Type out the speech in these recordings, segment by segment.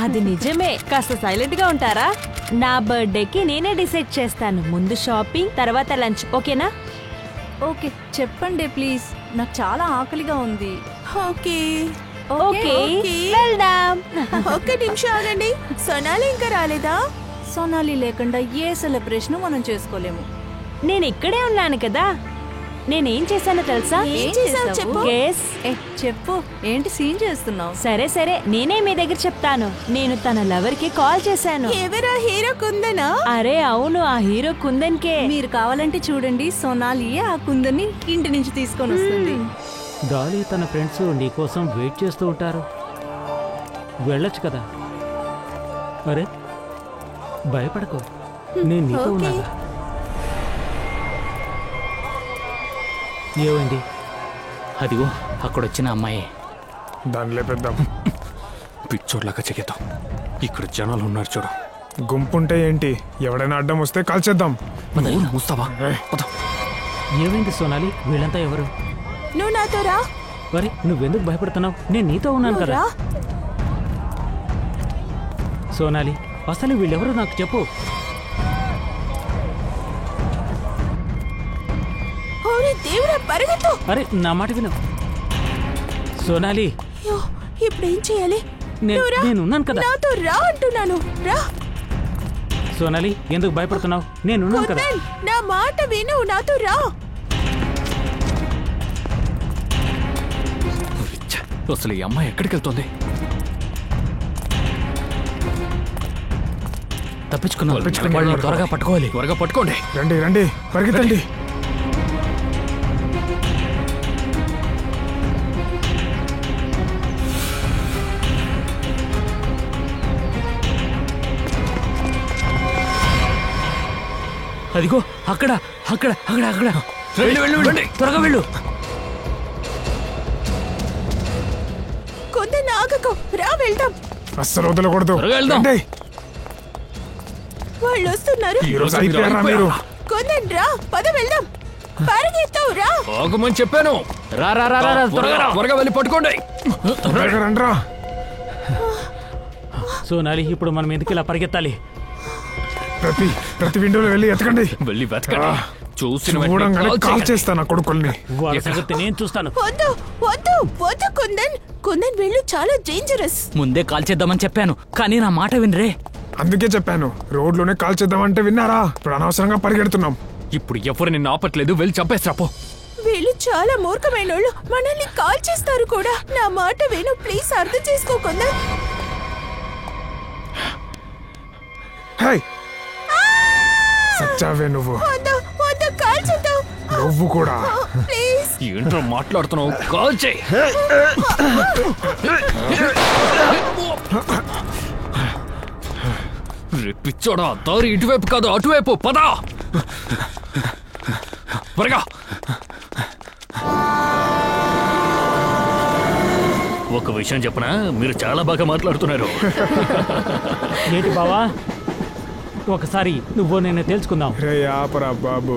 అది నిజమే. కాస్త సైలెంట్ గా ఉంటారా? నా బర్త్డేకి నేనే డిసైడ్ చేస్తాను. ముందు షాపింగ్, తర్వాత లంచ్. ఓకేనా? ఓకే, చెప్పండి ప్లీజ్. నాకు చాలా ఆకలిగా ఉంది. ఓకే ఓకే, వెళ్దాం. ఒక్క నిమిషం ఆగండి. సొనాలి ఇంకా రాలేదా? సోనాలి లేకుండా ఏ సెలబ్రేషన్ మనం చేసుకోలేము. నేను ఇక్కడే ఉన్నాను కదా. నేనేం చేశానో తెలుసా? ఏం చేసావు చెప్పు. గెస్. చెప్పు, ఏంటి సీన్ చేస్తున్నావు? సరే సరే, నేనే మీ దగ్గర చెప్తాను. నేను తన లవర్ కి కాల్ చేశాను. ఎవరా హీరో కుందనా? అరే అవును, ఆ హీరో కుందన్ కే. మీరు కావాలంటే చూడండి, సోనాలియే ఆ కుందని ఇంటి నుంచి తీసుకొని వస్తుంది. డాలీ తన ఫ్రెండ్స్ నీకోసం వెయిట్ చేస్తూ ఉంటారు. వెళ్ళొచ్చు కదా. అరే భయపడకు, నేను నీతో ఉన్నాగా. ఏమండి? అదిగో అక్కడొచ్చిన అమ్మాయి. దాన్ని లేపేద్దాం. పిచ్చోడ్లాగా చెగేద్దాం. ఇక్కడ జనాలు ఉన్నారు చూడు. గుంపుంటే ఏంటి, ఎవడైనా అడ్డం వస్తే కాల్చేద్దాం. ముస్తావా? ఏమైంది సోనాలి? వీళ్ళంతా ఎవరు? నువ్వు నాతో రా. మరి నువ్వెందుకు భయపడుతున్నావు? నేను నీతో ఉన్నాను కదా. రా. సోనాలి, అసలు వీళ్ళెవరు నాకు చెప్పు. ఓరి దేవుడా, పరిగెత్తు. అరే నా మాట విను సోనాలి. అయ్యో, ఇప్పుడు ఏం చేయాలి? నువ్వు రా. నేనున్నాను కదా. నాతో రా అంటున్నాను. రా. సోనాలి, ఎందుకు భయపడుతున్నావు? నేనున్నాను కదా. కుందన్, నా మాట విను, నాతో రా. అసలు ఈ అమ్మాయి ఎక్కడికి వెళ్తుంది? తప్పించుకున్నాం. వాళ్ళని త్వరగా పట్టుకోవాలి. త్వరగా పట్టుకోండి. రండి రండి, పరిగెత్తండి. అదిగో అక్కడ అక్కడ అక్కడ అక్కడ. వెళ్ళండి. త్వరగా వెళ్ళు. కుందన్ ఆగకు, రా వెళ్దాం. అస్సలు వదలకూడదు. త్వరగా వెళ్దాం. రండి. వాళ్ళు వస్తున్నారు. ఈ రోజు అయిపోయారా మీరు? కుందన్ రా, పద వెళ్దాం. పరిగెత్తావు, రా. ఆగమని చెప్పాను. రా రా రా రా, త్వరగా రా. త్వరగా వెళ్ళి పట్టుకోండి. త్వరగా రండ్రా. సోనాలి, ఇప్పుడు మనం ఎందుకు ఇలా పరిగెత్తాలి? ప్రతి విండోలో వెళ్ళి ఎతకండి. వెళ్ళి వెతకండి. చూసిన వెంటనే చూడంగానే కాల్ కాల్ చేయండి. చేస్తాను ఆ కొడుకుల్ని. వాళ్ళ సంగతి నేను చూస్తాను. వద్దు వద్దు వద్దు కుందన్. కుందన్ వెళ్ళు, చాలా డేంజరస్. ముందే కాల్ చేద్దామని చెప్పాను, కానీ నా మాట వినరే. అందుకే చెప్పాను, రోడ్లోనే కాల్ చేద్దామంటే విన్నారా? ఇప్పుడు అనవసరంగా పరిగెడుతున్నాం. ఇప్పుడు ఎవరు నిన్ను ఆపట్లేదు. వెళ్ళి చంపేస్తా పో. వీళ్ళు చాలా మూర్ఖమైన వాళ్ళు, మనల్ని కాల్ చేస్తారు కూడా. నా మాట విను ప్లీజ్, అర్థం చేసుకోకుండా. హే, సచ్చావే నువ్వు. వద్దు వద్దు, కాల్ చేద్దాం నువ్వు కూడా. ప్లీజ్. ఏంట్రా మాట్లాడుతున్నావు? కాల్ చేయి. పిచ్చోడా, దారి ఇటువైపు కాదు అటువైపు పదా. త్వరగా. ఒక విషయం చెప్పనా, మీరు చాలా బాగా మాట్లాడుతున్నారు. ఏంటి బావా, ఒకసారి నువ్వు నేను తెలుసుకుందాం. రే ఆపరా బాబు,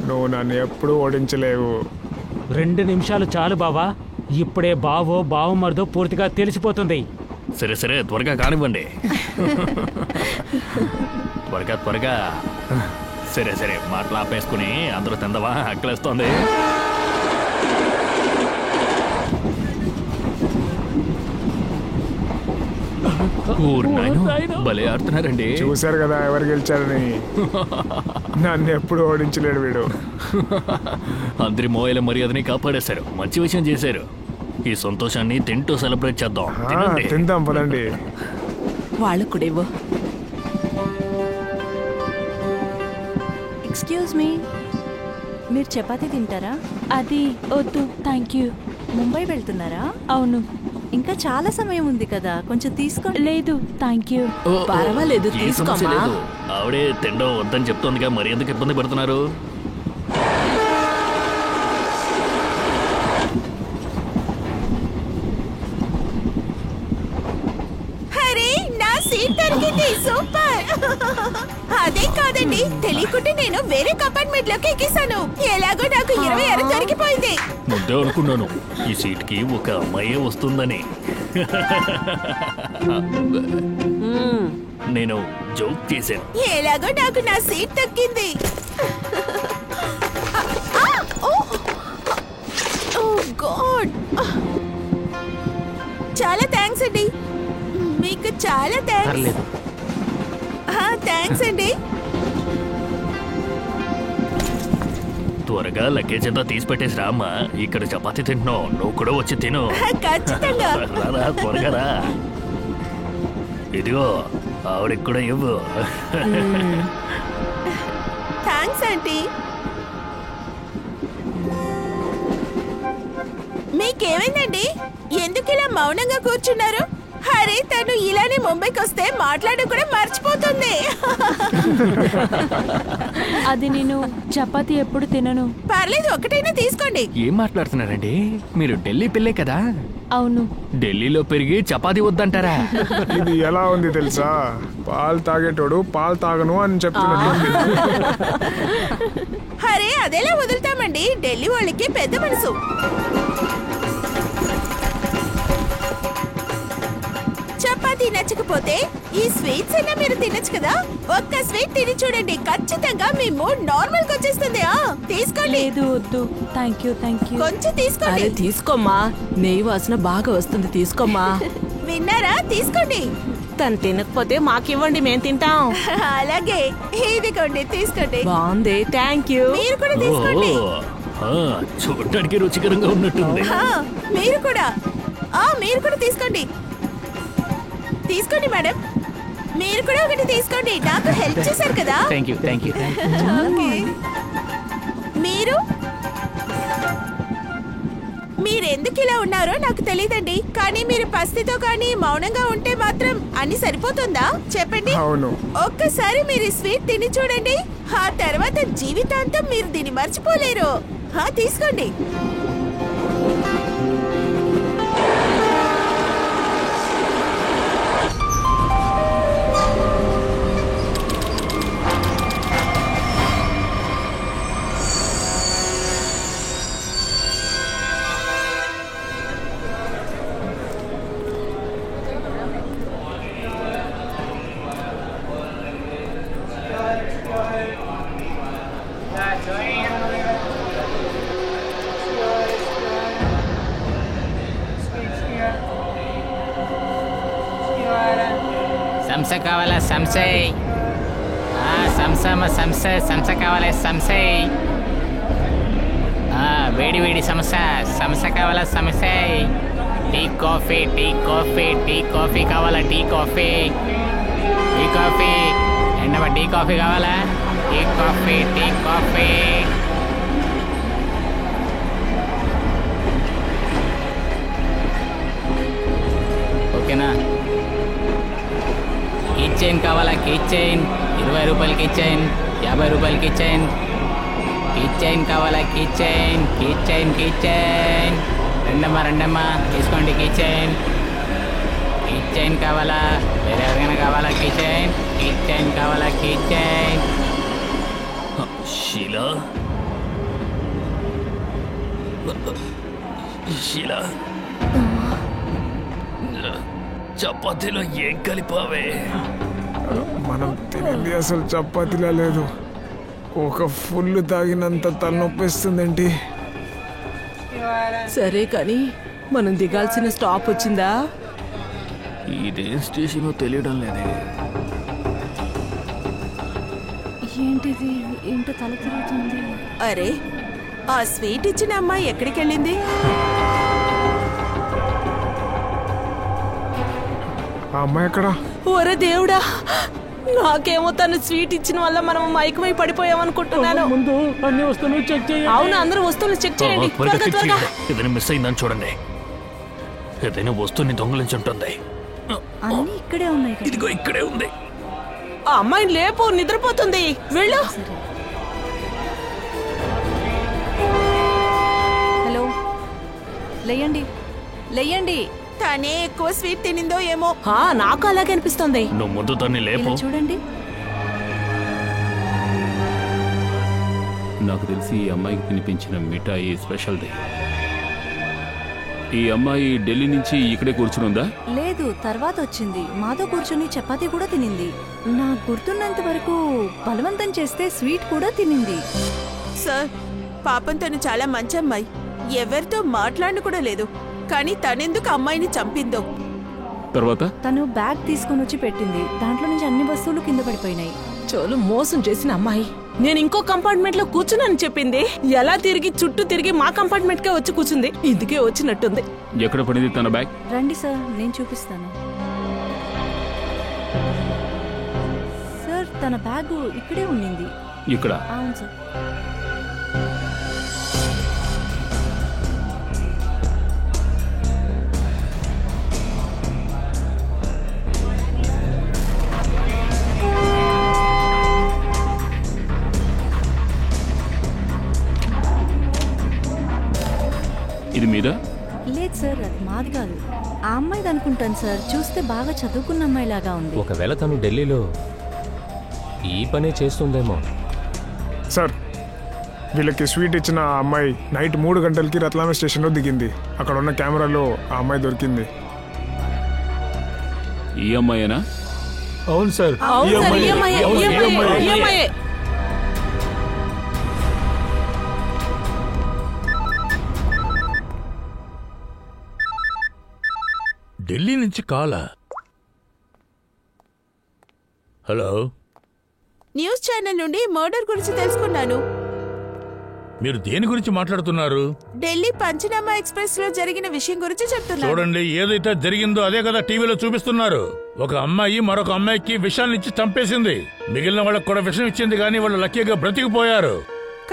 నువ్వు నన్ను ఎప్పుడూ ఓడించలేవు. 2 నిమిషాలు చాలు బావా. ఇప్పుడే బావ మరిదో పూర్తిగా తెలిసిపోతుంది. సరే సరే, త్వరగా కానివ్వండి. త్వరగా. సరే సరే, మాటలు ఆపేసుకుని అందరూ తిందవా, ఆకలేస్తోంది. భలే ఆడుతున్నారండి. చూశారు కదా ఎవరు గెలిచారని. నన్ను ఎప్పుడు ఓడించలేడు వీడు. అందరి మోయల మర్యాదని కాపాడేశారు. మంచి విషయం చేశారు. ఈ సంతోషాన్ని తింటూ సెలబ్రేట్ చేద్దాం. తినండి. తిందాం పదండి. వాళ్ళకు కూడా ఇవ్వు. ఎక్స్క్యూజ్ మీ, మీరు చపాతీ తింటారా? అది వద్దు, థ్యాంక్ యూ. ముంబై వెళ్తున్నారా? అవును. ఇంకా చాలా సమయం ఉంది కదా, కొంచెం తీసుకోండి. లేదు, థ్యాంక్ యూ. పర్వాలేదు, ఏ సమస్య తీసుకోమా. లేదు. ఆవిడే తిండం వద్దని చెప్తోందిగా, మరి ఎందుకు ఇబ్బంది పడుతున్నారు? అరే నా సీట్ సీట్ దొరికింది, సూపర్. అదే కాదండి, తెలియకుంటే నేను వేరే కంపార్ట్మెంట్ లోకి ఎక్కేసాను. ఎలాగో నాకు 26 దొరికిపోయింది. ముందే అనుకున్నాను ఈ సీట్ కి ఒక అమ్మాయే వస్తుందని. నేను జోక్ చేశాను. ఎలాగో నాకు నా సీట్ దక్కింది. ఓ గాడ్, చాలా థ్యాంక్స్ అండి, మీకు చాలా థ్యాంక్స్. థ్యాంక్స్ అండి. త్వరగా లగేజ్ అంతా తీసి పెట్టేసి రామ్మా. ఇక్కడ చపాతీ తింటున్నావు, నువ్వు కూడా వచ్చి తిను. ఖచ్చితంగా. రారా, త్వరగా రా. ఇదిగో ఆవిడకి కూడా ఇవ్వు. Thanks aunty. మీకేమైందండి? ఎందుకు ఇలా మౌనంగా కూర్చున్నారు? అరే, తను ఇలానే ముంబైకి వస్తే మాట్లాడడం కూడా మర్చిపోతుంది. అది నేను చపాతీ ఎప్పుడు తినను. పర్లేదు, ఒకటైనా తీసుకోండి. ఏం మాట్లాడుతున్నారండి? మీరు ఢిల్లీ పిల్లే కదా? అవును. ఢిల్లీలో పెరిగి చపాతీ వద్దంటారా? ఇది ఎలా ఉంది తెలుసా? పాలు తాగేటోడు పాలు తాగను అని చెప్తున్నట్టు. అరే, అదేలా వదులుతామండి, ఢిల్లీ వాళ్ళకి పెద్ద మనసు. చపాతీ నచ్చకపోతే ఈ స్వీట్స్ అన్నా మీరు తినచ్చు కదా. ఒక్క స్వీట్ తిని చూడండి, ఖచ్చితంగా మీ మూడ్ నార్మల్ గా వచ్చేస్తుంది. తీసుకోండి. లేదు, వద్దు. Thank you. కొంచెం తీసుకోండి. అరే తీసుకోమ్మా, నెయ్యి వాసన బాగా వస్తుంది, తీసుకోమ్మా. విన్నారా? తీసుకోండి. తను తినకపోతే మాకివ్వండి, మేము తింటాం. అలాగే, ఇదిగోండి, తీసుకోండి. బాగుంది, థ్యాంక్ యూ. మీరు కూడా తీసుకోండి. చూడటానికి రుచికరంగా ఉన్నట్టుంది. మీరు కూడా తీసుకోండి. తీసుకోండి మేడం, మీరు కూడా ఒకటి తీసుకోండి. నాకు హెల్ప్ చేశారు కదా. Thank you. ఓకే. మీరెందుకు ఇలా ఉన్నారో నాకు తెలియదండి, కానీ మీరు పసితో కానీ మౌనంగా ఉంటే మాత్రం అన్ని సరిపోతుందా చెప్పండి? అవును. ఒక్కసారి మీరు స్వీట్ తిని చూడండి, ఆ తర్వాత జీవితాంతం మీరు దీన్ని మర్చిపోలేరు. తీసుకోండి. సంస కావాలా? సంసై. సంస కావాలా? సంసై. వేడి వేడి సమస కావాలా? సమసై. టీ కాఫీ కావాలా? Tea coffee. ఎండమ టీ కాఫీ కావాలా? Tea coffee. ఓకేనా? కిచెన్ కావాలా? కిచెన్ 20 రూపాయలు, కిచెన్ 50 రూపాయలు, కిచెన్ కావాలా? కిచెన్ రెండమ్మా తీసుకోండి. కిచెన్ కావాలా? వేరే ఎవరికైనా కావాలా? కిచెన్ కావాలా? షీలా, చపాతీలో ఏం కలిపావే? మనం తినేది అసలు చపాతీలా లేదు. ఒక ఫుల్ తాగినంత తలనొప్పిస్తుందేంటి? సరే కానీ మనం దిగాల్సిన స్టాప్ వచ్చిందా? ఇదేం స్టేషనో తెలియడం లేదే. ఏంటిది? ఏంటో తల తిరుగుతుంది. అరే, ఆ స్వీట్ ఇచ్చిన అమ్మాయి ఎక్కడికి వెళ్ళింది? ఆ అమ్మాయి ఎక్కడా? ఒరే దేవుడా, నాకేమో తను స్వీట్ ఇచ్చిన వల్ల మనం మైకమై పడిపోయామనుకుంటున్నాను. ముందు అన్ని వస్తువులు చెక్ చేయండి. అవును, అందరూ వస్తువులు చెక్ చేయండి. త్వరగా. ఏదైనా మిస్ అయిందని చూడండి. ఏదైనా వస్తువుని దొంగలించి ఉంటుంది. అన్ని ఇక్కడే ఉన్నాయి. ఇదిగో ఇక్కడే ఉంది. ఆ అమ్మాయిని లేపు, నిద్రపోతుంది. వెళ్ళు. హలో, లేయండి. తనే ఎక్కువ స్వీట్ తినిందో ఏమో. నాకు అలాగే అనిపిస్తుంది. నువ్వు ముందు దాన్ని లేపు. ఇలా చూడండి. నాకు తెలిసి ఈ అమ్మాయికి తినిపించిన మిఠాయి స్పెషల్ది. ఈ అమ్మాయి ఢిల్లీ నుంచి ఇక్కడే కూర్చునుందా? లేదు, తర్వాత వచ్చింది. మాతో కూర్చుని చపాతీ కూడా తినింది. నాకు గుర్తున్నంత వరకు బలవంతం చేస్తే స్వీట్ కూడా తినింది. సార్, పాపం తను చాలా మంచి అమ్మాయి. ఎవరితో మాట్లాడను కూడా లేదు. కానీ తనెందుకు అమ్మాయిని చంపిందో. తర్వాత తను బ్యాగ్ తీసుకుని వచ్చి పెట్టింది. దాంట్లో నుంచి అన్ని వస్తువులు కింద పడిపోయినాయి. చోలు మోసం చేసిన అమ్మాయి. నేను ఇంకో కంపార్ట్మెంట్ లో కూర్చున్నాను చెప్పింది. ఎలా తిరిగి చుట్టూ తిరిగి మా కంపార్ట్మెంట్ కే వచ్చి కూర్చుంది. ఇందుకే వచ్చినట్టుంది. ఎక్కడ పడింది తన బ్యాగ్? రండి సార్, నేను చూపిస్తాను. సార్, తన బ్యాగ్ ఇక్కడే ఉండింది. ఇక్కడ? అవును సార్. ఇది మీద? లేదు సార్, అది మాది కాదు. ఆ అమ్మాయిది అనుకుంటాను సార్. చూస్తే బాగా చదువుకున్న అమ్మాయి లాగా ఉంది. ఒకవేళ తను ఢిల్లీలో ఈ పనే చేస్తుందేమో. సార్, వీళ్ళకి స్వీట్ ఇచ్చిన ఆ అమ్మాయి నైట్ 3 గంటలకి రత్లామ స్టేషన్లో దిగింది. అక్కడ ఉన్న కెమెరాలో ఆ అమ్మాయి దొరికింది. ఈ అమ్మాయేనా? అవును సార్. ఢిల్లీ నుంచి కాలా? హలో, న్యూస్ ఛానల్ నుండి మర్డర్ గురించి తెలుసుకున్నాను. మీరు దేని గురించి మాట్లాడుతున్నారు? ఢిల్లీ పంచనామా ఎక్స్ప్రెస్ లో జరిగిన విషయం గురించి చెప్తున్నాను. చూడండి, ఏదైతే జరిగిందో అదే కదా టీవీలో చూపిస్తున్నారు. ఒక అమ్మాయి మరొక అమ్మాయికి విషాన్ని ఇచ్చి చంపేసింది. మిగిలిన వాళ్ళకి కూడా విషం ఇచ్చింది, కానీ వాళ్ళు లక్కీగా బ్రతికిపోయారు.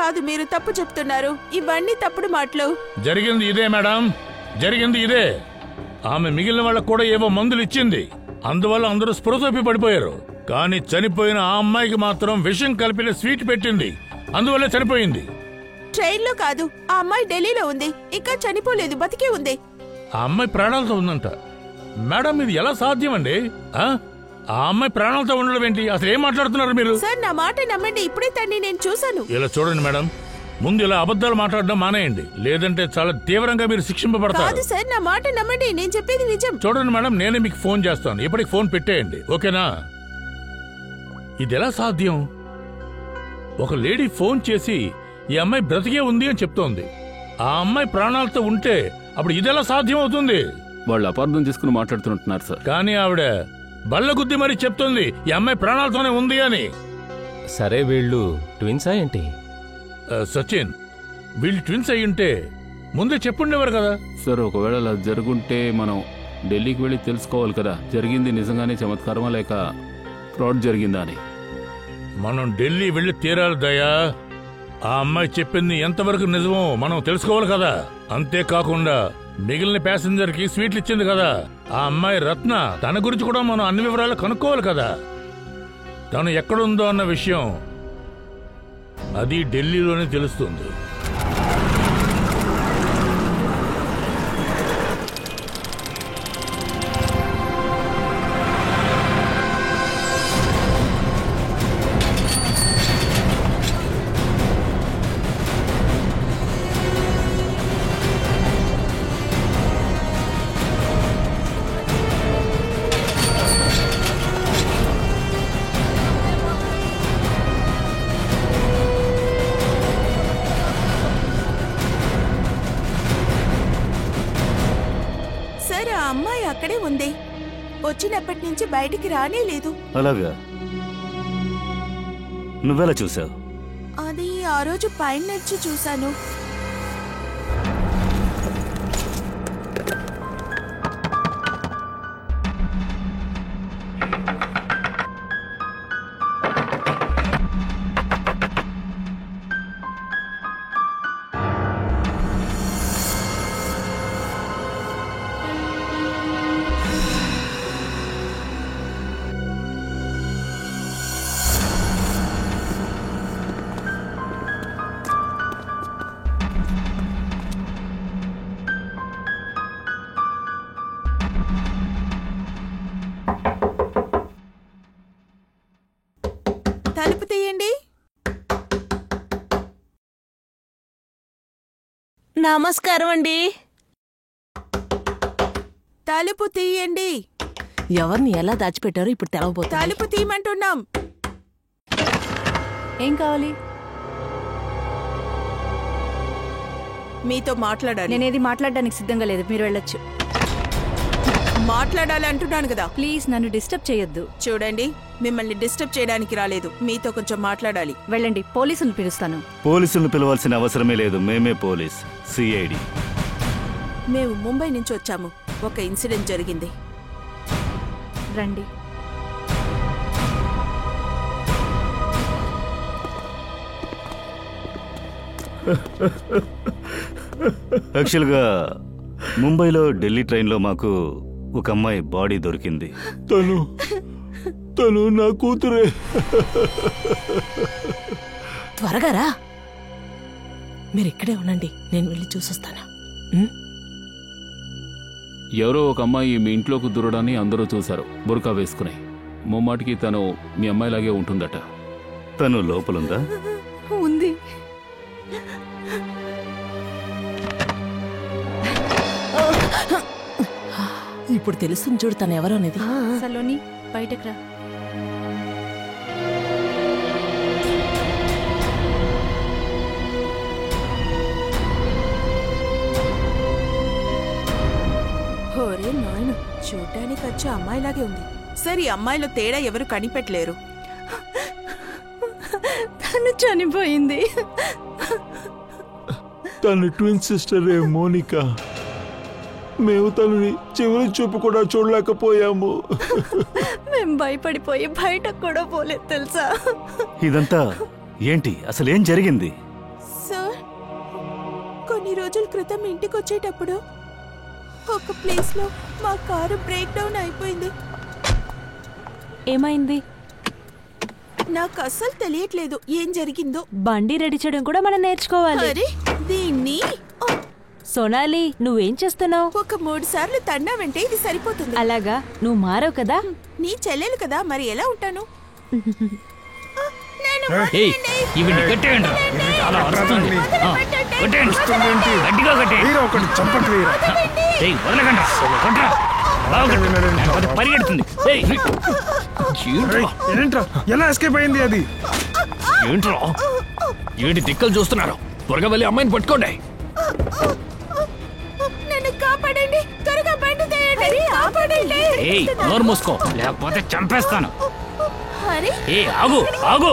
కాదు, మీరు తప్పు చెప్తున్నారు. ఇవన్నీ తప్పుడు మాటలు. జరిగింది ఇదే మేడం, జరిగింది ఇదే. ఆమె మిగిలిన వాళ్ళకు కూడా ఏవో మందులు ఇచ్చింది. అందువల్ల అందరూ స్పృహ తప్పి పడిపోయారు. కానీ చనిపోయిన ఆ అమ్మాయికి మాత్రం విషం కలిపిన స్వీట్ పెట్టింది. అందువల్ల చనిపోయింది. ట్రైన్ లో కాదు, ఆ అమ్మాయి ఢిల్లీలో ఉంది. ఇంకా చనిపోలేదు, బతికే ఉంది. ఆ అమ్మాయి ప్రాణాలతో ఉందంట. మేడం, ఇది ఎలా సాధ్యం అండి? ఆ అమ్మాయి ప్రాణాలతో ఉండడం ఏంటి? అసలు ఏం మాట్లాడుతున్నారు మీరు? సార్, నా మాట నమ్మండి. ఇప్పుడే తన్ని నేను చూశాను. ఇలా చూడండి మేడం, ముందు ఇలా అబద్ధాలు మాట్లాడడం మానేయండి, లేదంటే చాలా తీవ్రంగా మీరు శిక్షింపబడతారు. కాదు సార్, నా మాట నమ్మండి. నేను చెప్పేది నిజం. చూడండి మేడం, నేనే మీకు ఫోన్ చేస్తాను. ఇప్పటికి ఫోన్ పెట్టేయండి, ఓకేనా? ఇది ఎలా సాధ్యం? ఒక లేడీ ఫోన్ చేసి ఈ అమ్మాయి బ్రతికే ఉంది అని చెప్తోంది. ఆ అమ్మాయి ప్రాణాలతో ఉంటే అప్పుడు ఇదెలా సాధ్యం అవుతుంది? వాళ్ళు అపార్థం తీసుకుని మాట్లాడుతున్నారు సార్. కానీ ఆవిడ బల్లగుద్ది మరీ చెప్తుంది ఈ అమ్మాయి ప్రాణాలతోనే ఉంది అని. సరే, వీళ్ళు ట్విన్సా ఏంటి? సచిన్, వీళ్ళు ట్విన్స్ అయి ఉంటే ముందే చెప్పుండేవారు కదా సార్. ఒకవేళ అలా జరుగుంటే మనం ఢిల్లీకి వెళ్ళి తెలుసుకోవాలి కదా, జరిగింది నిజంగానే చమత్కారమా లేక ఫ్రాడ్ జరిగిందా అని. మనం ఢిల్లీ వెళ్ళి తీరాలి దయా. ఆ అమ్మాయి చెప్పింది ఎంతవరకు నిజమో మనం తెలుసుకోవాలి కదా. అంతేకాకుండా మిగిలిన ప్యాసింజర్ కి స్వీట్లు ఇచ్చింది కదా ఆ అమ్మాయి రత్న. తన గురించి కూడా మనం అన్ని వివరాలు కనుక్కోవాలి కదా. తను ఎక్కడుందో అన్న విషయం అది ఢిల్లీలోనే తెలుస్తుంది. అక్కడే ఉంది. వచ్చినప్పటి నుంచి బయటికి రానే లేదు. అలాగా? నువ్వెలా చూసావు? అది ఆ రోజు పైన నుంచి చూశాను. నమస్కారం అండి. తలుపు తీయండి. ఎవరిని ఎలా దాచిపెట్టారో ఇప్పుడు తెలవబోతుంది. తలుపు తీయమంటున్నాం. ఏం కావాలి? మీతో మాట్లాడాలి. నేనేది మాట్లాడడానికి సిద్ధంగా లేదు, మీరు వెళ్ళొచ్చు. మాట్లాడాలి అంటున్నాను కదా. ప్లీజ్ నన్ను డిస్టర్బ్ చేయొద్దు. చూడండి, మిమ్మల్ని డిస్టర్బ్ చేయడానికి రాలేదు, మీతో కొంచెం మాట్లాడాలి. వెళ్ళండి, పోలీసులను పిలుస్తాను. పోలీసులను పిలవాల్సిన అవసరమే లేదు, మేమే పోలీస్, సిఐడి. మేము ముంబై నుంచి వచ్చాము. ఒక ఇన్సిడెంట్ జరిగింది. రండి. యాక్చువల్గా ముంబైలో ఢిల్లీ ట్రైన్లో మాకు ఒక అమ్మాయి బాడీ దొరికింది. తను నా కూతురే. త్వరగా రా. మీరు ఇక్కడే ఉండండి, నేను వెళ్ళి చూసొస్తాను. ఎవరో ఒక అమ్మాయి మీ ఇంట్లోకి దూరడాన్ని అందరూ చూశారు, బుర్కా వేసుకుని. ముమ్మాటికి తను మీ అమ్మాయిలాగే ఉంటుందట. తను లోపలుందా? ఉంది. ఇప్పుడు తెలుస్తుంది చూడు తను ఎవరో అనేది. సలోని, బయటకు రా. హోరే నాయన, చూడ్డానికి వచ్చే అమ్మాయిలాగే ఉంది. సరే, ఈ అమ్మాయిలో తేడా ఎవరు కనిపెట్టలేరు. తను చనిపోయింది. తన ట్విన్ సిస్టర్ మోనికా. మేము తనని చివరి చూపు కూడా చూడలేకపోయాము. మేం భయపడిపోయి బయటకు కూడా పోలేదు తెలుసా. ఇదంతా ఏంటి? అసలు ఏం జరిగింది? సార్, కొన్ని రోజుల క్రితం ఇంటికి వచ్చేటప్పుడు ఒక ప్లేస్ లో మా కారు బ్రేక్ డౌన్ అయిపోయింది. ఏమైంది? నాకు అస్సలు తెలియట్లేదు ఏం జరిగిందో. బండి రెడీ చేయడం కూడా మనం నేర్చుకోవాలి. అరే, దీన్ని సోనాలి, నువ్వేం చేస్తున్నావు? ఒక 3 సార్లు తన్నావంటే ఇది సరిపోతుంది. అలాగా? నువ్వు మారవు కదా. నీ చెల్లెలు కదా, మరి ఎలా ఉంటాను? ఎలా ఎస్కేప్ అయింది అది? ఏంట్రా ఏంటి దిక్కలు చూస్తున్నారు? త్వరగా వెళ్ళి అమ్మాయిని పట్టుకోండి. నన్ను కాపాడండి, త్వరగా బండి తీయండి, కాపాడండి. నోరు మూసుకో, లేకపోతే చంపేస్తాను. అరే, ఆగు ఆగు.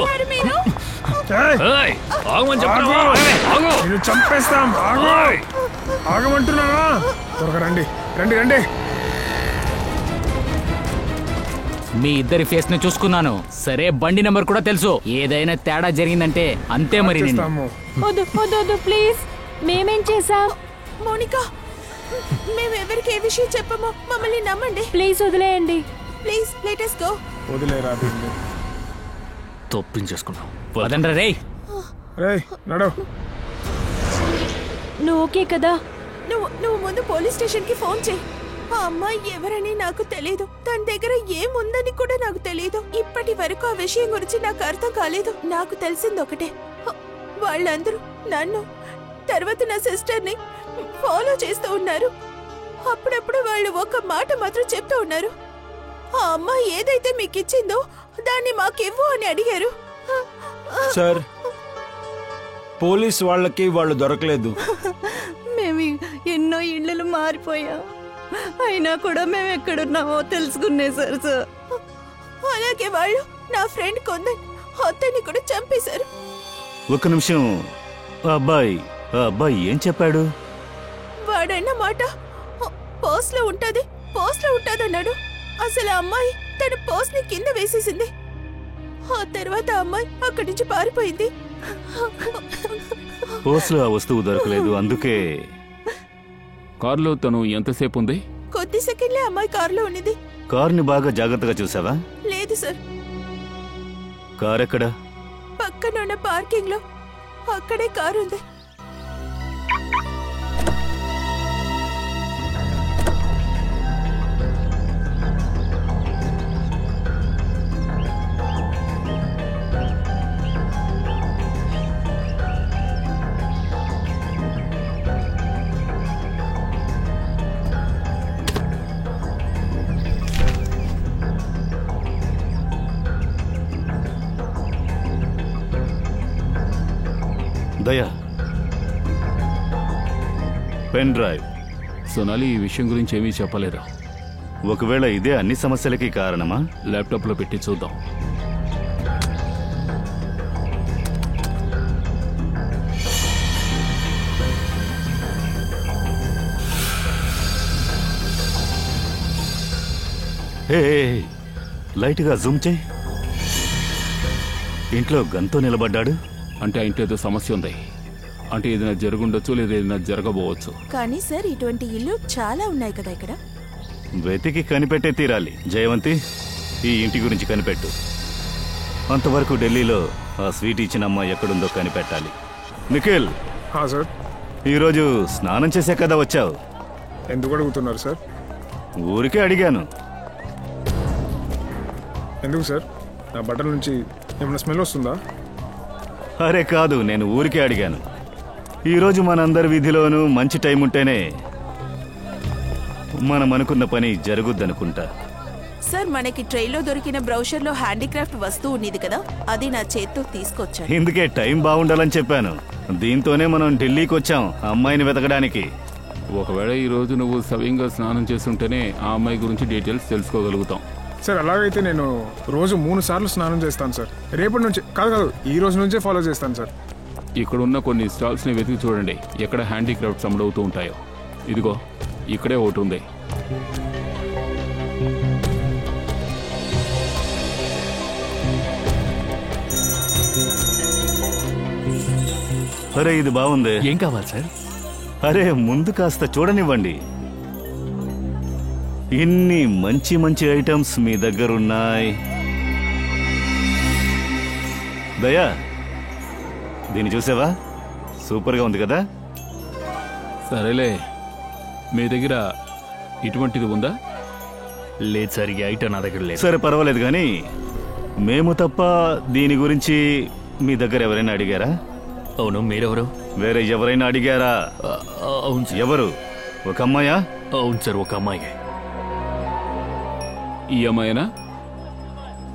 చంపేస్తాం. ఆగమంటున్నావా? త్వరగా రండి, రండి రండి. మీ ఇద్దరి ఫేస్ ని చూసుకున్నాను. సరే, బండి నెంబర్ కూడా తెలుసు. ఏదైనా తేడా జరిగిందంటే అంతే మరి. వద్దు వద్దు వద్దు, ప్లీజ్. మేమేం చేసాం? మోనికా, మేమెవరికి ఏ విషయం చెప్పమో మమ్మల్ని నమ్మండి. ప్లీజ్ వదిలేయండి. Please let us go. వదిలేరా. తప్పించేసుకున్నాం. వదండ్రా రేయ్. రేయ్, నడు. నువ్వు ఓకే కదా? నువ్వు ముందు పోలీస్ స్టేషన్ కి ఫోన్ చేయి. ఆ అమ్మాయి ఎవరని నాకు తెలియదు, తన దగ్గర ఏముందని కూడా నాకు తెలియదు. ఇప్పటి వరకు ఆ విషయం గురించి నాకు అర్థం కాలేదు. నాకు తెలిసింది ఒకటే, వాళ్ళందరూ నన్ను, తర్వాత నా సిస్టర్ ని ఫాలో చేస్తూ ఉన్నారు. అప్పుడప్పుడు వాళ్ళు ఒక మాట మాత్రం చెప్తూ ఉన్నారు. ఆ అమ్మాయి ఏదైతే మీకు ఇచ్చిందో దాన్ని మాకివ్వు అని అడిగారు. సార్, పోలీస్ వాళ్ళకి వాళ్ళు దొరకలేదు. మేము ఎన్నో ఇళ్ళు మారిపోయాం, అయినా కూడా మేము ఎక్కడున్నామో తెలుసుకునేసారు సార్. అలాగే వాళ్ళు నా ఫ్రెండ్ కొందన్, అతన్ని కూడా చంపేశారు. ఒక్క నిమిషం. ఆ అబ్బాయి ఏం చెప్పాడు? వాడన్న మాట పోస్ట్ లో ఉంటదన్నాడు. అసలు ఆ అమ్మాయి తన పోస్ట్ ని కింద వేసేసింది. ఆ తర్వాత ఆ అమ్మాయి అక్కడి నుంచి పారిపోయింది. పోస్ట్లో ఆ వస్తువు దొరకలేదు, అందుకే. కారులో తను ఎంతసేపు ఉంది? కొద్ది సెకండ్లే అమ్మాయి కారులో ఉన్నది. కారుని బాగా జాగ్రత్తగా చూసావా? లేదు సార్. కారు ఎక్కడా? పక్కనున్న పార్కింగ్ లో. అక్కడే కారు ఉంది. దయా, పెన్ డ్రైవ్. సోనాలి ఈ విషయం గురించి ఏమీ చెప్పలేదు. ఒకవేళ ఇదే అన్ని సమస్యలకి కారణమా? ల్యాప్టాప్లో పెట్టి చూద్దాం. హే, లైట్గా జూమ్ చేయి. ఇంట్లో గన్తో నిలబడ్డాడు అంటే ఆ ఇంట్లో ఏదో సమస్య ఉంది. అంటే ఏదైనా జరుగుండొచ్చు లేదా ఏదైనా జరగబోవచ్చు. కానీ సార్ ఇటువంటి ఇల్లు చాలా ఉన్నాయి కదా ఇక్కడ. వెతికి కనిపెట్టే తీరాలి. జయవంతి, ఈ ఇంటి గురించి కనిపెట్టు. అంతవరకు ఢిల్లీలో ఆ స్వీట్ ఇచ్చిన అమ్మాయి ఎక్కడుందో కనిపెట్టాలి. నిఖిల్, సార్, ఈరోజు స్నానం చేసే కదా వచ్చావు? ఎందుకు అడుగుతున్నారు సార్? ఊరికే అడిగాను. ఎందుకు సార్? నా బట్టల నుంచి ఏమైనా స్మెల్ వస్తుందా? అరే కాదు, నేను ఊరికే అడిగాను. ఈరోజు మనందరి విధిలోనూ మంచి టైం ఉంటేనే మనం అనుకున్న పని జరుగుద్దనుకుంటా. సార్, మనకి ట్రైలో దొరికిన బ్రౌషర్లో హ్యాండీక్రాఫ్ట్ వస్తువు ఉన్నది కదా, అది నా చేత్తో తీసుకొచ్చాను. ఇందుకే టైం బాగుండాలని చెప్పాను. దీంతోనే మనం ఢిల్లీకి వచ్చాం అమ్మాయిని వెతకడానికి. ఒకవేళ ఈరోజు నువ్వు సవ్యంగా స్నానం చేస్తుంటేనే ఆ అమ్మాయి గురించి డీటెయిల్స్ తెలుసుకోగలుగుతాం. సార్, అలాగైతే నేను రోజు 3 సార్లు స్నానం చేస్తాను సార్. రేపటి నుంచి కాదు, ఈ రోజు నుంచే ఫాలో చేస్తాను సార్. ఇక్కడ ఉన్న కొన్ని స్టాల్స్ని వెతికి చూడండి, ఎక్కడ హ్యాండీక్రాఫ్ట్స్ అమ్ముడవుతూ ఉంటాయో. ఇదిగో ఇక్కడే ఒకటి ఉంది. అరే ఇది బాగుంది. ఏం కావాలి సార్? అరే ముందు కాస్త చూడనివ్వండి. ఇన్ని మంచి మంచి ఐటమ్స్ మీ దగ్గరున్నాయి. దయా, దీన్ని చూసావా? సూపర్గా ఉంది కదా? సరేలే, మీ దగ్గర ఇటువంటిది ఉందా? లేదు సార్, ఈ ఐటమ్ నా దగ్గర లేదు. సరే పర్వాలేదు, కానీ మేము తప్ప దీని గురించి మీ దగ్గర ఎవరైనా అడిగారా? అవును, మీరెవరు? వేరే ఎవరైనా అడిగారా? అవును సార్. ఎవరు? ఒక అమ్మాయా? అవును సార్, ఒక అమ్మాయి. ఈ అమ్మాయినా?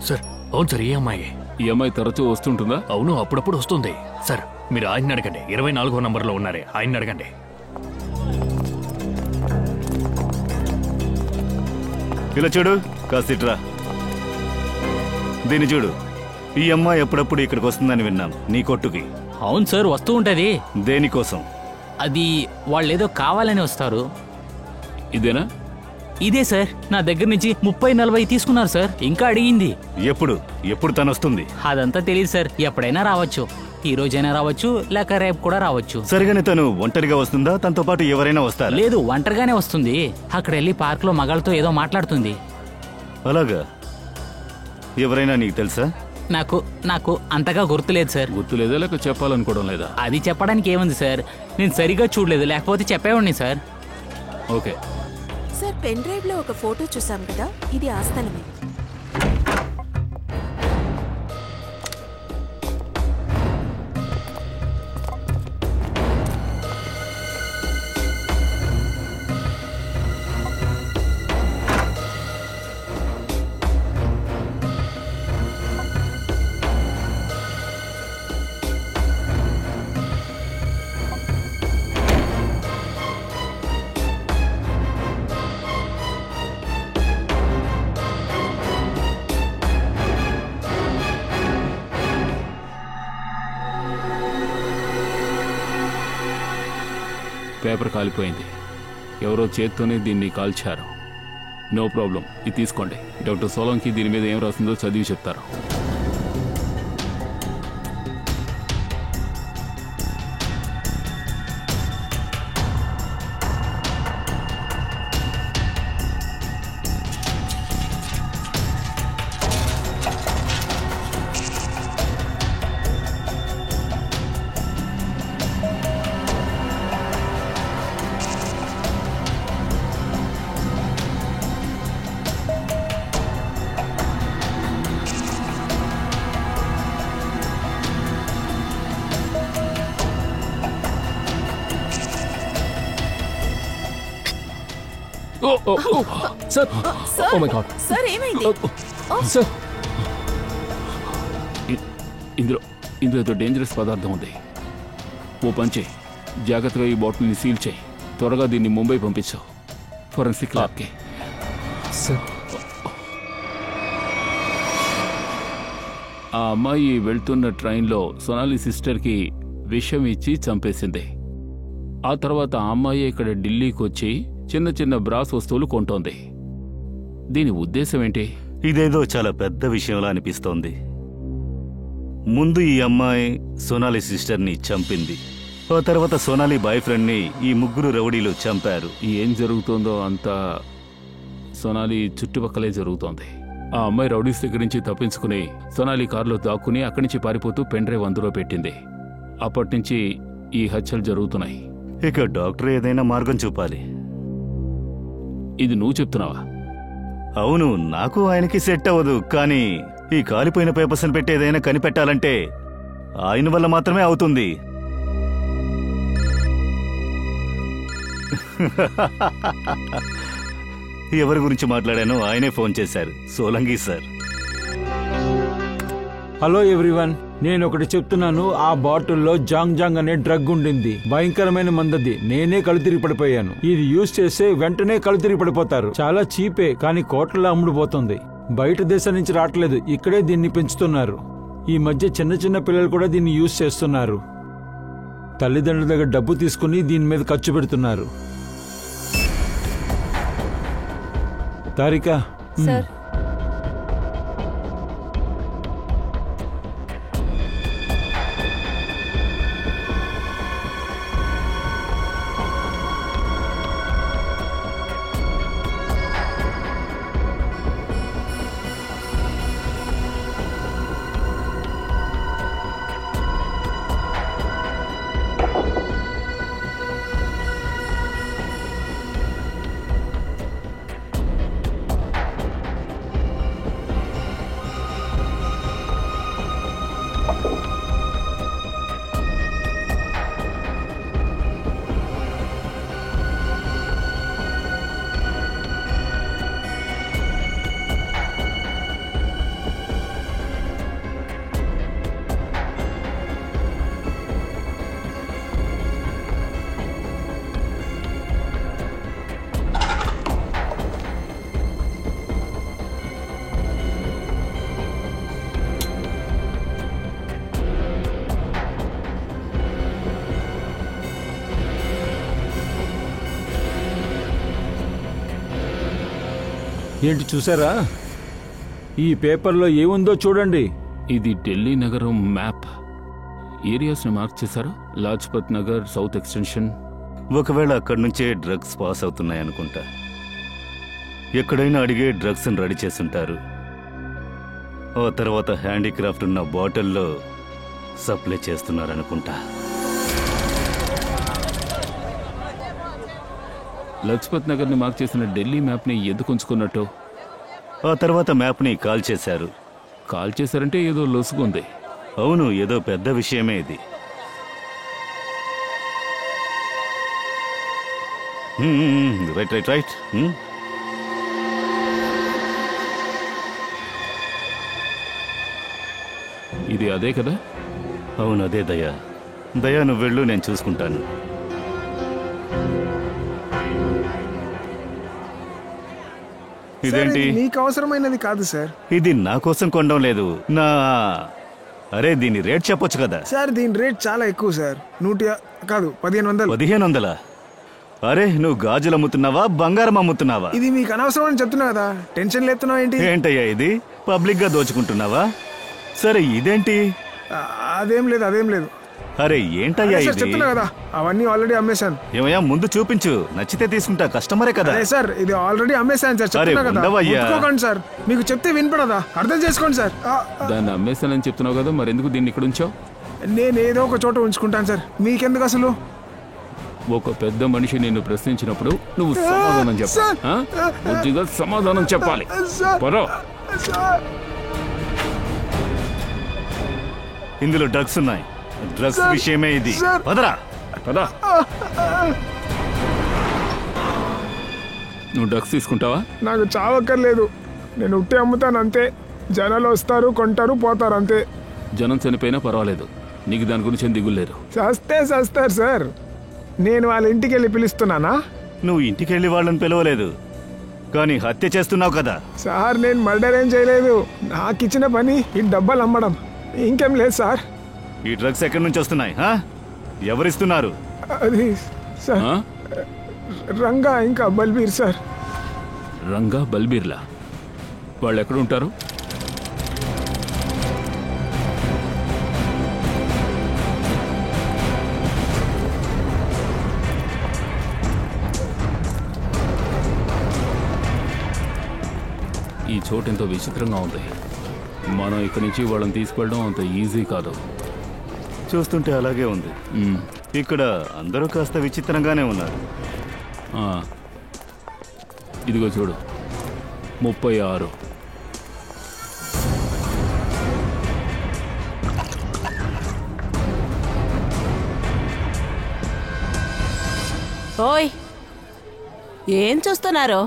సార్ అవును సార్, ఈ అమ్మాయి. ఈ అమ్మాయి తరచూ వస్తుంటుందా? అవును, అప్పుడప్పుడు వస్తుంది సార్. మీరు ఆయన్ని అడగండి, 24వ నంబర్లో ఉన్నారే, ఆయన్ని అడగండి. ఇలా చూడు, కాస్తిట్రా. దీన్ని చూడు. ఈ అమ్మాయి ఎప్పుడప్పుడు ఇక్కడికి వస్తుందని విన్నాం, నీ కొట్టుకి. అవును సార్, వస్తూ ఉంటది. దేనికోసం? అది వాళ్ళేదో కావాలని వస్తారు. ఇదేనా? ఇదే సార్, నా దగ్గర నుంచి 30-40 తీసుకున్నారు సార్. ఇంకా అడిగింది. ఎప్పుడు తను వస్తుంది? అదంతా తెలియదు సార్, ఎప్పుడైనా రావచ్చు. ఈ రోజైనా రావచ్చు, లేక రేపు కూడా రావచ్చు. సరిగానే తను ఒంటరిగా వస్తుందా? తనతో పాటు ఎవరైనా వస్తారా? లేదు, ఒంటరిగానే వస్తుంది. అక్కడ వెళ్ళి పార్క్ లో మగాళ్ళతో ఏదో మాట్లాడుతుంది. అలాగా? ఎవరైనా నీకు తెలుసా? నాకు అంతగా గుర్తులేదు సార్. గుర్తులేదా లేక చెప్పాలనుకోవడం లేదా? అది చెప్పడానికి ఏముంది సార్, నేను సరిగా చూడలేదు, లేకపోతే చెప్పేవాడిని sir. Okay sir, pen drive లో ఒక ఫోటో చూసాం కదా, ఇది ఆ స్థలమే. పేపర్ కాలిపోయింది. ఎవరో చేత్తోనే దీన్ని కాల్చారు. నో ప్రాబ్లం, ఇది తీసుకోండి. డాక్టర్ సోలంకి దీని మీద ఏం రాసిందో చదివి చెప్తారు. Sir, oh my god. Sir, ఏమైంది? సార్, ఇందులో ఏదో డేంజరస్ పదార్థం ఉంది. ఓ పని చేయి, జాగ్రత్తగా ఈ బాటిల్ని సీల్ చేయి. త్వరగా దీన్ని ముంబై పంపించు, ఫోరెన్సిక్ ల్యాబ్కి. ఆ అమ్మాయి వెళ్తున్న ట్రైన్లో సోనాలి సిస్టర్కి విషం ఇచ్చి చంపేసింది. ఆ తర్వాత ఆ అమ్మాయి ఇక్కడ ఢిల్లీకి వచ్చి చిన్న చిన్న బ్రాస్ వస్తువులు కొంటోంది. దీని ఉద్దేశం ఏంటి? ఇదేదో చాలా పెద్ద విషయంలా అనిపిస్తోంది. ముందు ఈ అమ్మాయి సోనాలి సిస్టర్ని చంపింది. ఆ తర్వాత సోనాలి బాయ్ ఫ్రెండ్ని ఈ ముగ్గురు రౌడీలు చంపారు. ఏం జరుగుతోందో అంతా సోనాలి చుట్టుపక్కలే జరుగుతోంది. ఆ అమ్మాయి రౌడీస్ దగ్గర నుంచి తప్పించుకుని సోనాలి కారులో దాక్కుని అక్కడి నుంచి పారిపోతూ పెన్ డ్రైవ్ అందులో పెట్టింది. అప్పటి నుంచి ఈ హత్యలు జరుగుతున్నాయి. ఇక డాక్టర్ ఏదైనా మార్గం చూపాలి. ఇది నువ్వు చెప్తున్నావా? అవును, నాకు ఆయనకి సెట్ అవ్వదు. కానీ ఈ కాలిపోయిన పేపర్స్ని పెట్టి ఏదైనా కనిపెట్టాలంటే ఆయన వల్ల మాత్రమే అవుతుంది. ఎవరి గురించి మాట్లాడానో ఆయనే ఫోన్ చేశారు, సోలంగి సార్. హలో ఎవ్రీవన్, నేను ఒకటి చెప్తున్నాను. ఆ బాటిల్లో జాంగ్ జాంగ్ అనే డ్రగ్ ఉండింది. భయంకరమైన మందది. నేనే కళ్ళు తిరిగి పడిపోయాను. ఇది యూజ్ చేస్తే వెంటనే కళ్ళు తిరిగి పడిపోతారు. చాలా చీపే, కానీ కోట్లలో అమ్ముడుపోతుంది. బయట దేశం నుంచి రావట్లేదు, ఇక్కడే దీన్ని పెంచుతున్నారు. ఈ మధ్య చిన్న చిన్న పిల్లలు కూడా దీన్ని యూజ్ చేస్తున్నారు. తల్లిదండ్రుల దగ్గర డబ్బు తీసుకుని దీని మీద ఖర్చు పెడుతున్నారు. తారిక సార్, ఏంటి చూసారా? ఈ పేపర్లో ఏముందో చూడండి. ఇది ఢిల్లీ నగరం మ్యాప్. ఏరియాస్ని మార్క్ చేశారు. Lajpat Nagar, south extension. ఒకవేళ అక్కడి నుంచే డ్రగ్స్ పాస్ అవుతున్నాయనుకుంటా. ఎక్కడైనా అడిగే డ్రగ్స్ రెడీ చేసుంటారు. ఆ తర్వాత హ్యాండీక్రాఫ్ట్ ఉన్న బాటిల్లో సప్లై చేస్తున్నారనుకుంటా. లజ్పత్ నగర్ని మార్క్ చేసిన ఢిల్లీ మ్యాప్ని ఎందుకు ఉంచుకున్నట్టు? ఆ తర్వాత మ్యాప్ని కాల్ చేశారు. కాల్ చేశారంటే ఏదో లొసుగుంది. అవును, ఏదో పెద్ద విషయమే ఇది. Right right right. ఇది అదే కదా? అవును, అదే దయా. దయా, నువ్వు వెళ్ళు, నేను చూసుకుంటాను. ఇదేంటి? మీకు అవసరమైనది కాదు సార్. ఇది నా కోసం కొనడం లేదు. అరే, దీని రేట్ చెప్పొచ్చు కదా సార్. దీని రేట్ చాలా ఎక్కువ సార్. 1500. 1500? అరే, నువ్వు గాజులు అమ్ముతున్నావా, బంగారం అమ్ముతున్నావా? ఇది మీకు అనవసరం అని చెప్తున్నా కదా, టెన్షన్ లేపుతున్నావు ఏంటి? ఏంటయ్యా ఇది? పబ్లిక్ గా దోచుకుంటున్నావా? సరే, ఇదేంటి? అదేం లేదు. అరే, ఏంటయ్యా ఇది? చెప్తున్నా కదా, అవన్నీ ఆల్రెడీ అమ్మేశాను. ఏమయ్యా, ముందు చూపించు, నచ్చితే తీసుకుంటా. కస్టమరే కదా. సార్, ఇది ఆల్రెడీ అమ్మేశాను సార్. చెప్తున్నా కదా, ముట్టుకోకండి సార్. మీకు చెప్తే వినపడదా? అర్థం చేసుకోండి సార్. దాన్ని అమ్మేశానని చెప్తున్నావు కదా, మరి ఎందుకు దీన్ని ఇక్కడ ఉంచావు? నేను ఏదో ఒక చోట ఉంచుకుంటాను సార్. మీకెందుకు అసలు? ఒక పెద్ద మనిషి నిన్ను ప్రశ్నించినప్పుడు నువ్వు సమాధానం చెప్పాలి. బుద్ధిగా సమాధానం చెప్పాలి. ఇందులో డ్రగ్స్ ఉన్నాయి. డ్రగ్స్ విషయమే ఇది. పదరా. పదా. నువ్వు డ్రగ్స్ తీసుకుంటావా? నాకు చావక్కర్లేదు. నేను ఉట్టి అమ్ముతాను అంతే. జనాలు వస్తారు, కొంటారు, పోతారు అంతే. జనం చనిపోయినా పర్వాలేదు, నీకు దాని గురించి ఏం దిగులేదు. సస్తారు సార్. నేను వాళ్ళ ఇంటికి వెళ్ళి పిలుస్తున్నానా? నువ్వు ఇంటికి వెళ్ళి వాళ్ళని పిలవలేదు, కానీ హత్య చేస్తున్నావు కదా. సార్ నేను మర్డర్ ఏం చేయలేదు. నాకు ఇచ్చిన పని ఈ డబ్బాలు అమ్మడం, ఇంకేం లేదు సార్. ఈ డ్రగ్స్ ఎక్కడి నుంచి వస్తున్నాయి? ఎవరిస్తున్నారు? అది సార్ రంగా ఇంకా బల్బీర్ సార్. రంగా బల్బీర్లా? వాళ్ళు ఎక్కడ ఉంటారు? ఈ చోటు ఎంతో విచిత్రంగా ఉంది. మనం ఇక్కడి నుంచి వాళ్ళని తీసుకెళ్ళడం అంత ఈజీ కాదు. చూస్తుంటే అలాగే ఉంది. ఇక్కడ అందరూ కాస్త విచిత్రంగానే ఉన్నారు. ఇదిగో చూడు, 36. ఓయ్, ఏం చూస్తున్నారు?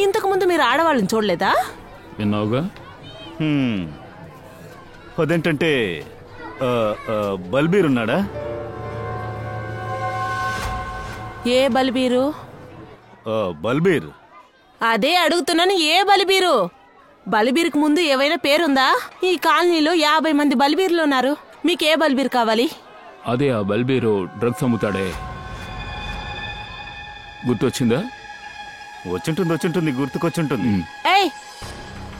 ఇంతకు ముందు మీరు ఆడవాళ్ళని చూడలేదా? విన్నావుగా. అదేంటంటే బల్బీర్ ఉన్నాడా? ఏ బల్బీరు? బల్బీర్ అదే అడుగుతున్నాను, ఏ బల్బీరు? బల్బీర్కి ముందు ఏవైనా పేరుందా? ఈ కాలనీలో 50 మంది బల్బీర్లు ఉన్నారు. మీకే బల్బీర్ కావాలి? అదే ఆ బల్బీరు డ్రగ్స్ అమ్ముతాడే, గుర్తొచ్చిందా? వచ్చుంటుంది, గుర్తుకొచ్చుంటుంది. ఏయ్,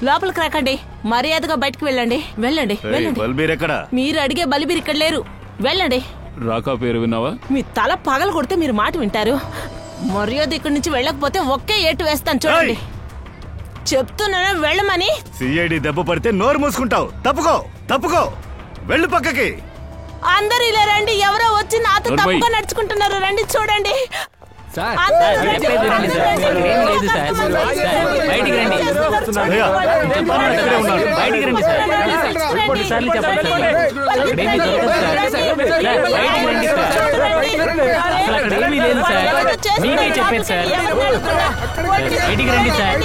లోపలికి రాకండి, మర్యాదగా బయటకు వెళ్ళండి. వెళ్ళండి వెళ్ళండి. బల్బీర్ ఎక్కడ? మీరు అడిగే బల్బీర్ ఇక్కడ లేరు, వెళ్ళండి. రాకా పేరు విన్నావా? మీ తల పగలు కొడితే మీరు మాట వింటారు. మర్యాద ఇక్కడి నుంచి వెళ్ళకపోతే ఒకే ఏటు వేస్తాను, చూడండి. చెప్తున్నాను వెళ్ళమని. సిఐడి దెబ్బ పడితే నోరు మూసుకుంటావు. తప్పుకో, వెళ్ళు పక్కకి. అందరూ ఇలా రండి, ఎవరో వచ్చి నాతో తప్పుగా నడుచుకుంటున్నారు. రండి చూడండి. చెప్పేది సార్, బయటికి రండి సార్.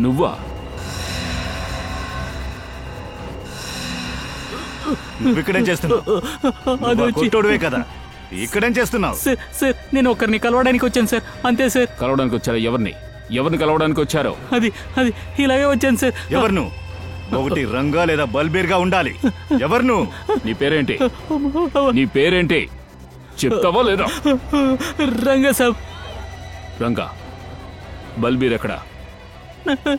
నువ్వా? నువ్విక్కడేం చేస్తున్నావు? కొట్టోడువే కదా, ఇక్కడేం చేస్తున్నావు? సార్ నేను ఒకరిని కలవడానికి వచ్చాను సార్, అంతే సార్. కలవడానికి వచ్చారా? ఎవరిని కలవడానికి వచ్చారో? అది ఇలాగే వచ్చాను సార్. ఎవరు? ఒకటి రంగా లేదా బల్బీర్ గా ఉండాలి. ఎవరు? నీ పేరేంటి చెప్తావా లేదా? రంగా సాబ్. రంగా, బల్బీర్ ఎక్కడా?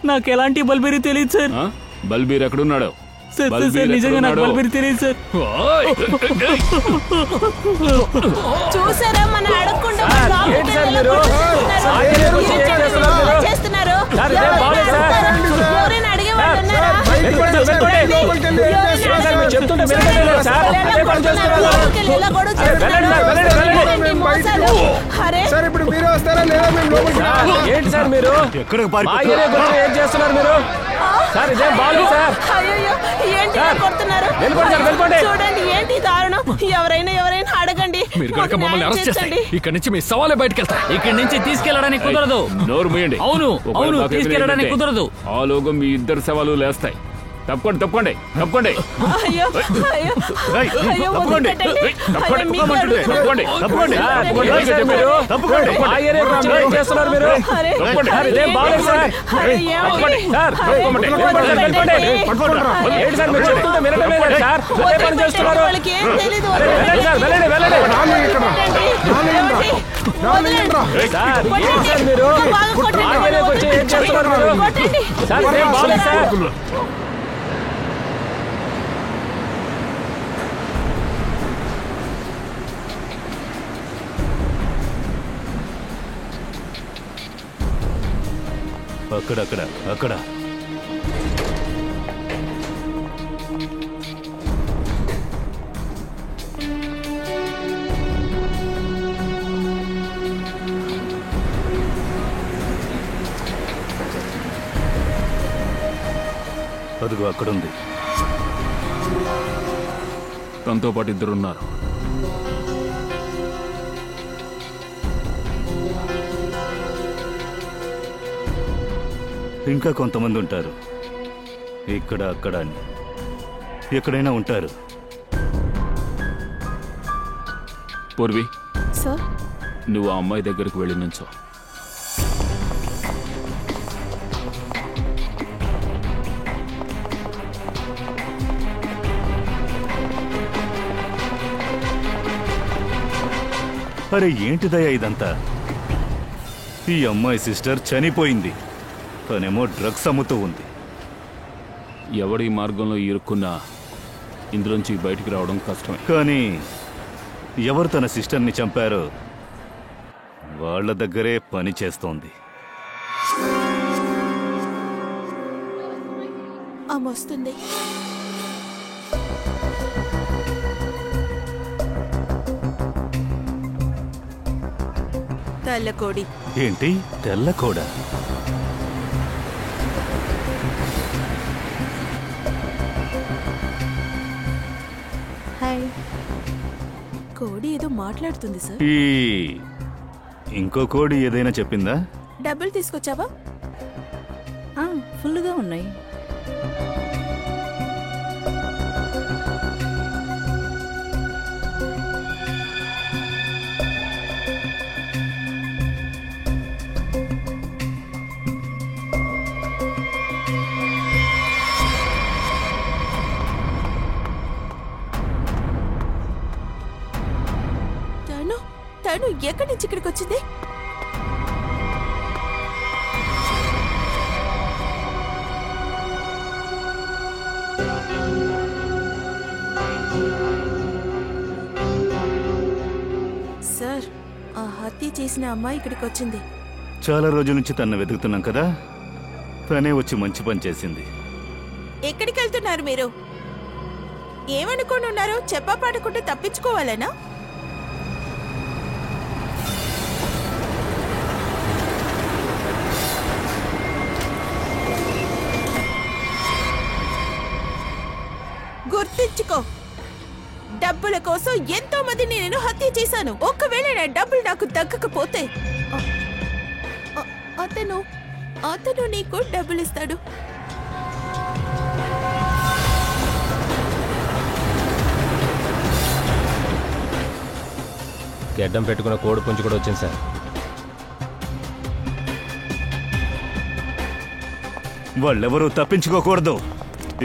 నాకు ఎలాంటి బల్బీర్ తెలియదు సార్. బల్బీర్ ఎక్కడున్నాడు? నిజంగా నాకు బల్బీర్ తెలియదు సార్. చూసారా, మన అడగకుండా చేస్తున్నారు. ఎవరైనా అడిగేవాళ్ళు ఉన్నారా? ఇప్పుడు మీరు వస్తారా లేదా? ఏంటి సార్ మీరు ఏం చేస్తున్నారు మీరు? సార్ ఇదేం బాలేదు సార్. చూడండి, ఏంటి దారుణం. ఎవరైనా అడగండి. మీరు కనుక మమ్మల్ని అరెస్ట్ చేస్తే ఇక్కడి నుంచి మీ సవాలే బయటకెళ్తాయి. ఇక్కడి నుంచి తీసుకెళ్లడానికి కుదరదు. నోరు మూయండి. అవును తీసుకెళ్లడానికి కుదరదు. ఆ లోగం మీ ఇద్దరు సవాలు లేస్తాయి. తప్పకోండి. అక్కడ అక్కడ అదిగో అక్కడుంది. తనతో పాటు ఇద్దరున్నారు. ఇంకా కొంతమంది ఉంటారు. ఇక్కడ అక్కడ అని ఎక్కడైనా ఉంటారు. పూర్వి, సార్ నువ్వు ఆ అమ్మాయి దగ్గరకు వెళ్ళి నుంచో. అరే ఏంటిదయ్యా ఇదంతా? ఈ అమ్మాయి సిస్టర్ చనిపోయింది, తనేమో డ్రగ్స్ అమ్ముతూ ఉంది. ఎవడి మార్గంలో ఇరుక్కున్నా ఇందులోంచి బయటికి రావడం కష్టమే. కానీ ఎవరు తన సిస్టర్ని చంపారో వాళ్ళ దగ్గరే పని చేస్తోంది. వస్తుంది. తెల్లకోడి. ఏంటి తెల్లకోడా? హాయ్. కోడి ఏదో మాట్లాడుతుంది సార్. ఈ ఇంకో కోడి ఏదైనా చెప్పిందా? డబ్బులు తీసుకొచ్చావా? ఫుల్గా ఉన్నాయి. తను ఎక్కడి నుంచి ఇక్కడికి వచ్చింది? సార్, ఆ హత్య చేసిన అమ్మాయి ఇక్కడికి వచ్చింది. చాలా రోజుల నుంచి తన వెతుకుతున్నాం కదా, తనే వచ్చి మంచి పని చేసింది. ఎక్కడికి వెళ్తున్నారు మీరు? ఏమనుకొని ఉన్నారు? చెప్పా పాడకుండా తప్పించుకోవాలనా? గుర్తించుకో, డబ్బుల కోసం ఎంతో మందిని నేను హత్య చేశాను. ఒకవేళ నా డబ్బులు నాకు దక్కకపోతే అతను నీకు డబ్బులు ఇస్తాడు. గడ్డం పెట్టుకున్న కోడి పుంజు కూడా వచ్చింది సార్. వాళ్ళెవరూ తప్పించుకోకూడదు.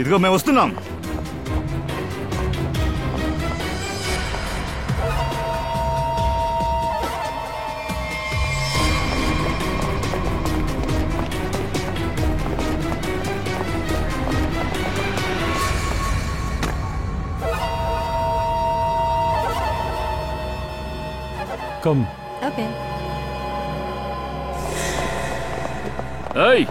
ఇదిగో మేము వస్తున్నాం. కమ్. ఓకే. ఏయ్,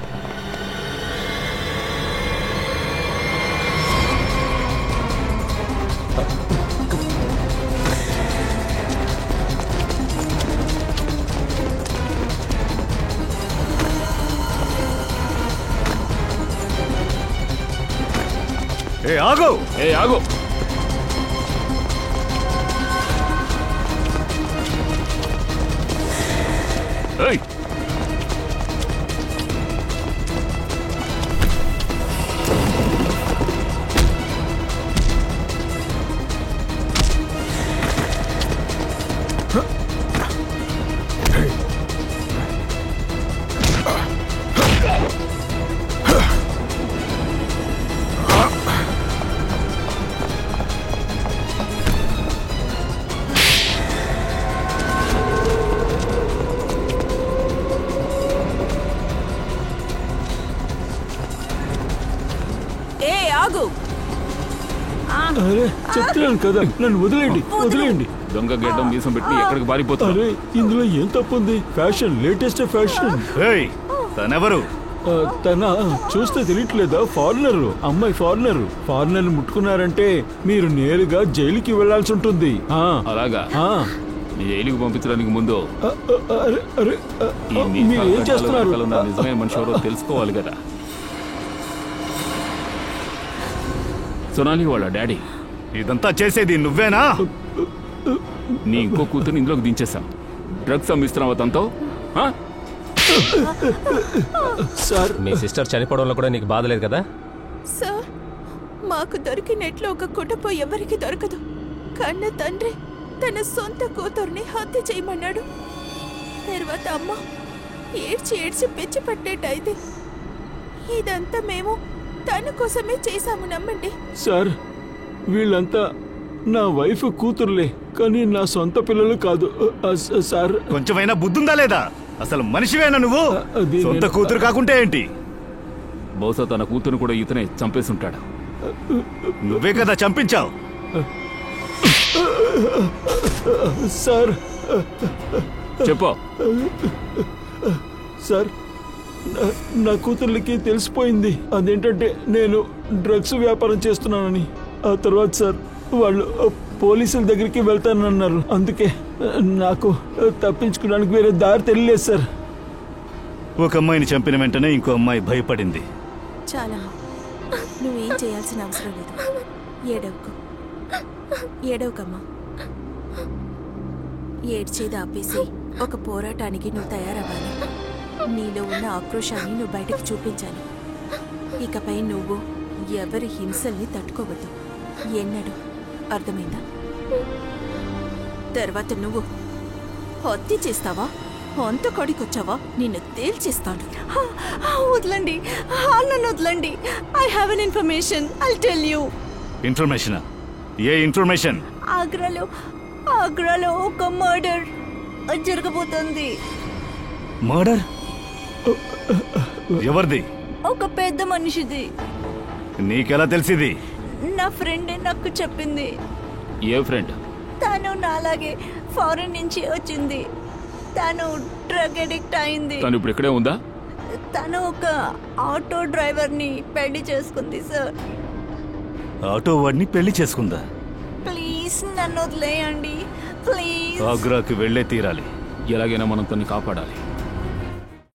ఆగు. ఆగు. ఏయ్, అరే చెప్తున్నాను కదా, నన్ను వదిలేయండి. దొంగ గడ్డం మీసం పెట్టి ఎక్కడికి పారిపోతారు? అరే ఇందులో ఏం తప్పుంది? Fashion, latest fashion. తనెవరు? తన చూస్తే తెలియట్లేదా? ఫారినర్ అమ్మాయి, ఫారినర్ ముట్టుకున్నారంటే మీరు నేరుగా జైలుకి వెళ్లాల్సి ఉంటుంది. అలాగా? జైలుకి పంపించడానికి ముందు మీరు ఏం చేస్తున్నారు? నిజమైన మనిషి ఎవరో తెలుసుకోవాలి కదా. సొనాలి వాళ్ళ డాడీ. ఇదంతా చేసేది నువ్వేనా? నీ ఇంకో కూతురు ఇందులోకి దించేశాం. డ్రగ్స్ అమ్మిస్తున్నావా తనతో? సార్, మీ సిస్టర్ చనిపోవడంలో కూడా నీకు బాధ లేదు కదా? సార్, మాకు దొరికినట్లు ఒక కుటుంబం ఎవరికి దొరకదు. కన్న తండ్రి తన సొంత కూతుర్ని హత్య చేయమన్నాడు. తర్వాత అమ్మ ఏడ్చి పిచ్చి పట్టేటైతే ఇదంతా మేము తన కోసమే చేశాము, నమ్మండి. సార్, వీళ్ళంతా నా వైఫ్ కూతురులే, కానీ నా సొంత పిల్లలు కాదు సార్. కొంచెమైనా బుద్ధుందా లేదా? అసలు మనిషివేనా నువ్వు? సొంత కూతురు కాకుంటే ఏంటి? బహుశా తన కూతురు కూడా ఇతనే చంపేసి ఉంటాడు. నువ్వే కదా చంపించావు. సార్ చెప్పు. సార్, నా కూతుర్లకి తెలిసిపోయింది. అదేంటంటే నేను డ్రగ్స్ వ్యాపారం చేస్తున్నానని. ఆ తర్వాత సార్ వాళ్ళు పోలీసుల దగ్గరికి వెళ్తానన్నారు. అందుకే నాకు తప్పించుకోవడానికి వేరే దారి తెలియలేదు సార్. ఒక అమ్మాయిని చంపిన వెంటనే ఇంకో అమ్మాయి భయపడింది. చాలా, నువ్వేం చేయాల్సిన అవసరం లేదు. ఏడవకమ్మా. ఏడ్చేది ఆపేసి ఒక పోరాటానికి నువ్వు తయారవ్వాలి. నీలో ఉన్న ఆక్రోశాన్ని నువ్వు బయటకు చూపించాలి. ఇకపై నువ్వు ఎవరి హింసల్ని తట్టుకోవద్దు ఎన్నడు. అర్థమైందా? తర్వాత నువ్వు హత్య చేస్తావా, అంత కొడికొచ్చావా, నిన్ను తేల్చేస్తాను. వదలండి, నన్ను వదలండి. I have an information. I'll tell you. Information? ఏ ఇన్ఫర్మేషన్? ఆగ్రాలో ఒక మర్డర్ జరగబోతోంది. మర్డర్? ఎవరిది? ఒక పెద్ద మనిషిది. నీకెలా తెలిసింది? నా ఫ్రెండ్ నాకు చెప్పింది. ఏ ఫ్రెండ్? తను నాలాగే ఫారెన్ నుంచి వచ్చింది. తను డ్రగ్ అడిక్ట్ అయింది. తను ఇప్పుడు ఇక్కడే ఉందా? తను ఒక ఆటో డ్రైవర్ని పెళ్లి చేసుకుంది సార్. ఆటో వాడిని పెళ్లి చేసుకుందా? ప్లీజ్ నన్ను వదిలేయండి, ప్లీజ్. ఆగ్రాకి వెళ్లే తీరాలి. ఎలాగైనా మనం తన్ని కాపాడాలి.